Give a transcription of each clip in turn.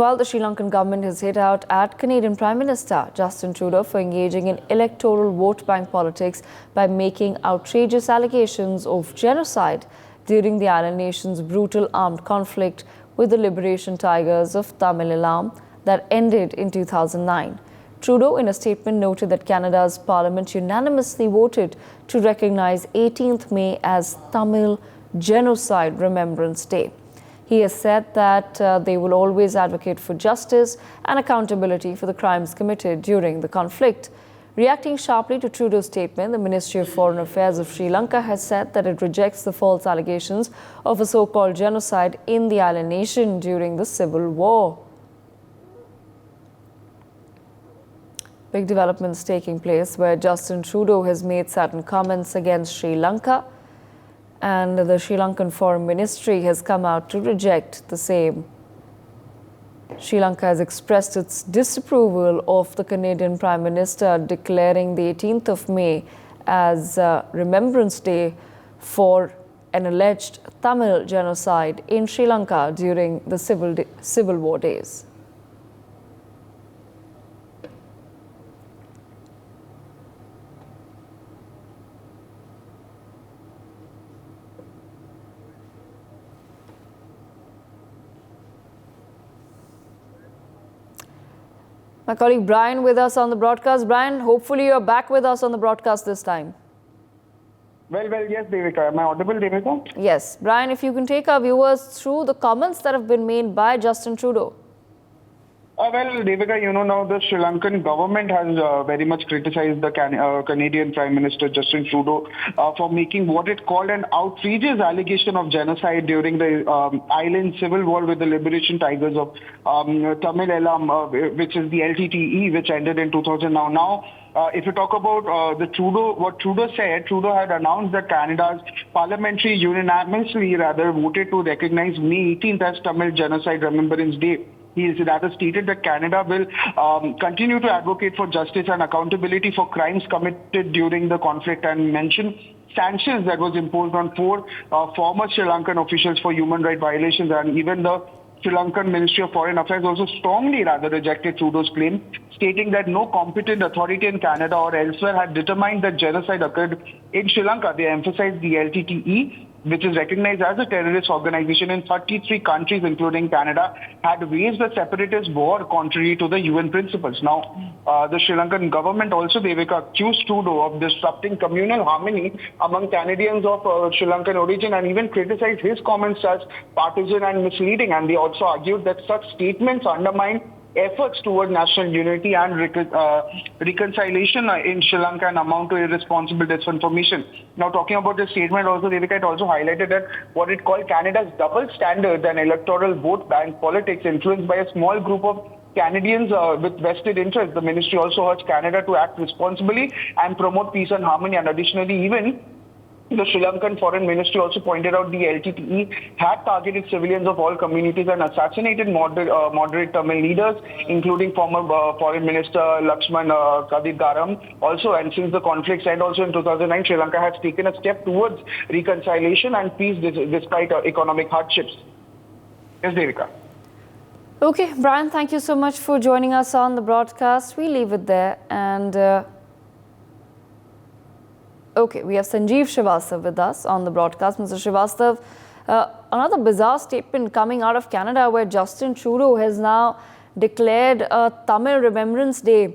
Meanwhile, the Sri Lankan government has hit out at Canadian Prime Minister Justin Trudeau for engaging in electoral vote bank politics by making outrageous allegations of genocide during the island nation's brutal armed conflict with the Liberation Tigers of Tamil Eelam that ended in 2009. Trudeau, in a statement, noted that Canada's parliament unanimously voted to recognize 18th May as Tamil Genocide Remembrance Day. He has said that they will always advocate for justice and accountability for the crimes committed during the conflict. Reacting sharply to Trudeau's statement, the Ministry of Foreign Affairs of Sri Lanka has said that it rejects the false allegations of a so-called genocide in the island nation during the civil war. Big developments taking place where Justin Trudeau has made certain comments against Sri Lanka, and the Sri Lankan Foreign Ministry has come out to reject the same. Sri Lanka has expressed its disapproval of the Canadian Prime Minister declaring the 18th of May as Remembrance Day for an alleged Tamil genocide in Sri Lanka during the civil war days. My colleague Brian with us on the broadcast. Brian, hopefully you're back with us on the broadcast this time. Well, yes, Devika. Am I audible, Devika? Yes. Brian, if you can take our viewers through the comments that have been made by Justin Trudeau. Well, Devika, now the Sri Lankan government has very much criticized the Canadian Prime Minister Justin Trudeau for making what it called an outrageous allegation of genocide during the island civil war with the Liberation Tigers of Tamil Eelam, which is the LTTE, which ended in 2000. Now, if you talk about what Trudeau said, Trudeau had announced that Canada's parliamentary unanimously voted to recognize May 18th as Tamil Genocide Remembrance Day. He has rather stated that Canada will continue to advocate for justice and accountability for crimes committed during the conflict, and mentioned sanctions that was imposed on 4 former Sri Lankan officials for human rights violations. And even the Sri Lankan Ministry of Foreign Affairs also strongly rejected Trudeau's claim, stating that no competent authority in Canada or elsewhere had determined that genocide occurred in Sri Lanka. They emphasized the LTTE, which is recognized as a terrorist organization in 33 countries, including Canada, had waged a separatist war contrary to the UN principles. Now, the Sri Lankan government also, Devika, accused Trudeau of disrupting communal harmony among Canadians of Sri Lankan origin, and even criticized his comments as partisan and misleading. And they also argued that such statements undermine efforts toward national unity and reconciliation in Sri Lanka and amount to irresponsible disinformation. Now, talking about this statement also, Devika, it also highlighted that what it called Canada's double standards and electoral vote bank politics influenced by a small group of Canadians with vested interests. The ministry also urged Canada to act responsibly and promote peace and harmony. And additionally, even the Sri Lankan Foreign Ministry also pointed out the LTTE had targeted civilians of all communities and assassinated moderate Tamil leaders, including former Foreign Minister Lakshman Kadidgaram. Also, and since the conflict ended also in 2009, Sri Lanka has taken a step towards reconciliation and peace despite economic hardships. Yes, Devika. Okay, Brian, thank you so much for joining us on the broadcast. We leave it there. And okay, we have Sanjeev Srivastav with us on the broadcast. Mr. Srivastav, another bizarre statement coming out of Canada where Justin Trudeau has now declared a Tamil Remembrance Day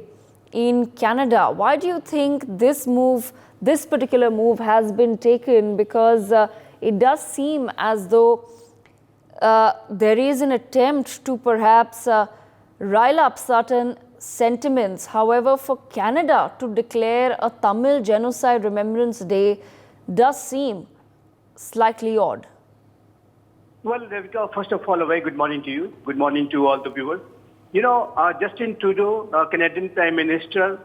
in Canada. Why do you think this particular move has been taken? Because it does seem as though there is an attempt to perhaps rile up certain sentiments. However, for Canada to declare a Tamil Genocide Remembrance Day does seem slightly odd. Well, Devika, first of all, a very good morning to you. Good morning to all the viewers. Justin Trudeau, Canadian Prime Minister,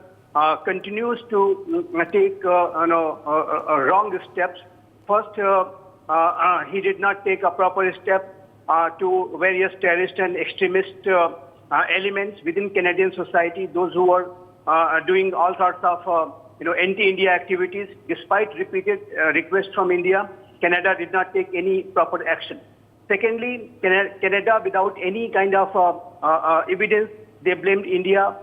continues to take wrong steps. First, he did not take a proper step to various terrorist and extremist elements within Canadian society, those who are doing all sorts of anti-India activities. Despite repeated requests from India, Canada did not take any proper action. Secondly, Canada, without any kind of evidence, they blamed India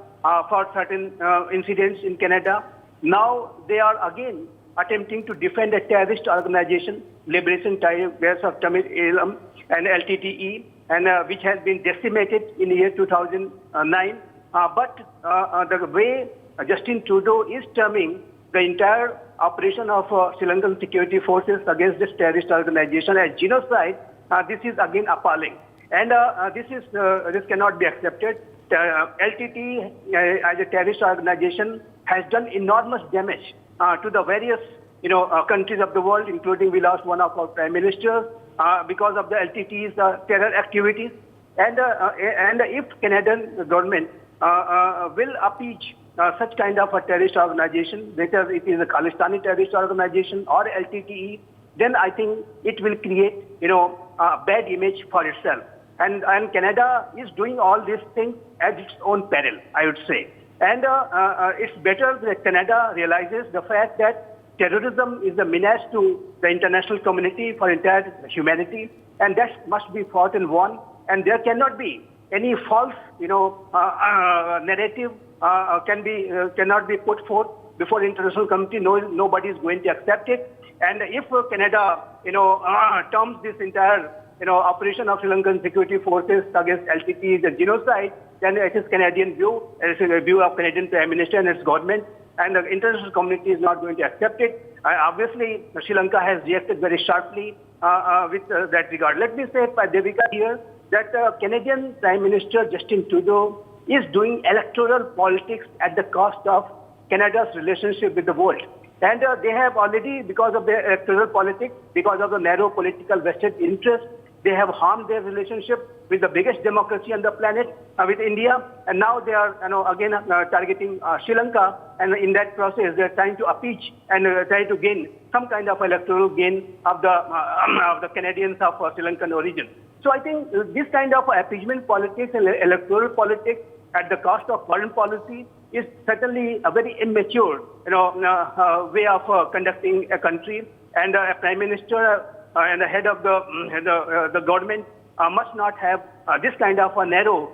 for certain incidents in Canada. Now they are again attempting to defend a terrorist organization, Liberation Tigers of Tamil Eelam and LTTE, and which has been decimated in the year 2009. But the way Justin Trudeau is terming the entire operation of Sri Lankan security forces against this terrorist organization as genocide, this is again appalling. And this cannot be accepted. LTT as a terrorist organization has done enormous damage to the various countries of the world, including we lost one of our prime ministers because of the LTT's terror activities. And if Canadian government will appease such kind of a terrorist organization, whether it is a Khalistani terrorist organization or LTTE, then I think it will create a bad image for itself. And Canada is doing all these things at its own peril, I would say. And it's better that Canada realizes the fact that terrorism is a menace to the international community for entire humanity, and that must be fought and won. And there cannot be any false, narrative cannot be put forth before the international community. Nobody is going to accept it. And if Canada, terms this entire, operation of Sri Lankan security forces against LTT as a genocide, then it is Canadian view, it is a view of Canadian Prime Minister and its government, and the international community is not going to accept it. Obviously, Sri Lanka has reacted very sharply with that regard. Let me say, Devika, here that Canadian Prime Minister Justin Trudeau is doing electoral politics at the cost of Canada's relationship with the world. And they have already, because of their electoral politics, because of the narrow political vested interest, they have harmed their relationship with the biggest democracy on the planet, with India. And now they are, again targeting Sri Lanka. And in that process, they are trying to appease and try to gain some kind of electoral gain of the Canadians of Sri Lankan origin. So I think this kind of appeasement politics and electoral politics at the cost of foreign policy is certainly a very immature, way of conducting a country. And a prime minister and the head of the government must not have this kind of a narrow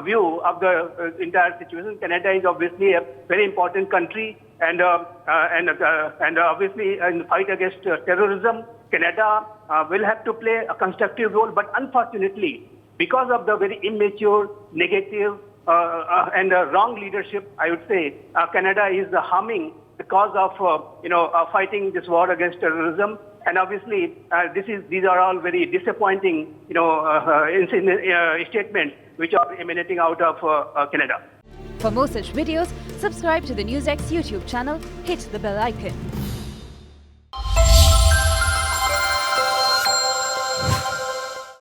view of the entire situation. Canada is obviously a very important country, and obviously in the fight against terrorism, Canada will have to play a constructive role. But unfortunately, because of the very immature, negative, and wrong leadership, I would say, Canada is harming the cause of fighting this war against terrorism. And obviously, these are all very disappointing, statements which are emanating out of Canada. For more such videos, subscribe to the NewsX YouTube channel, hit the bell icon.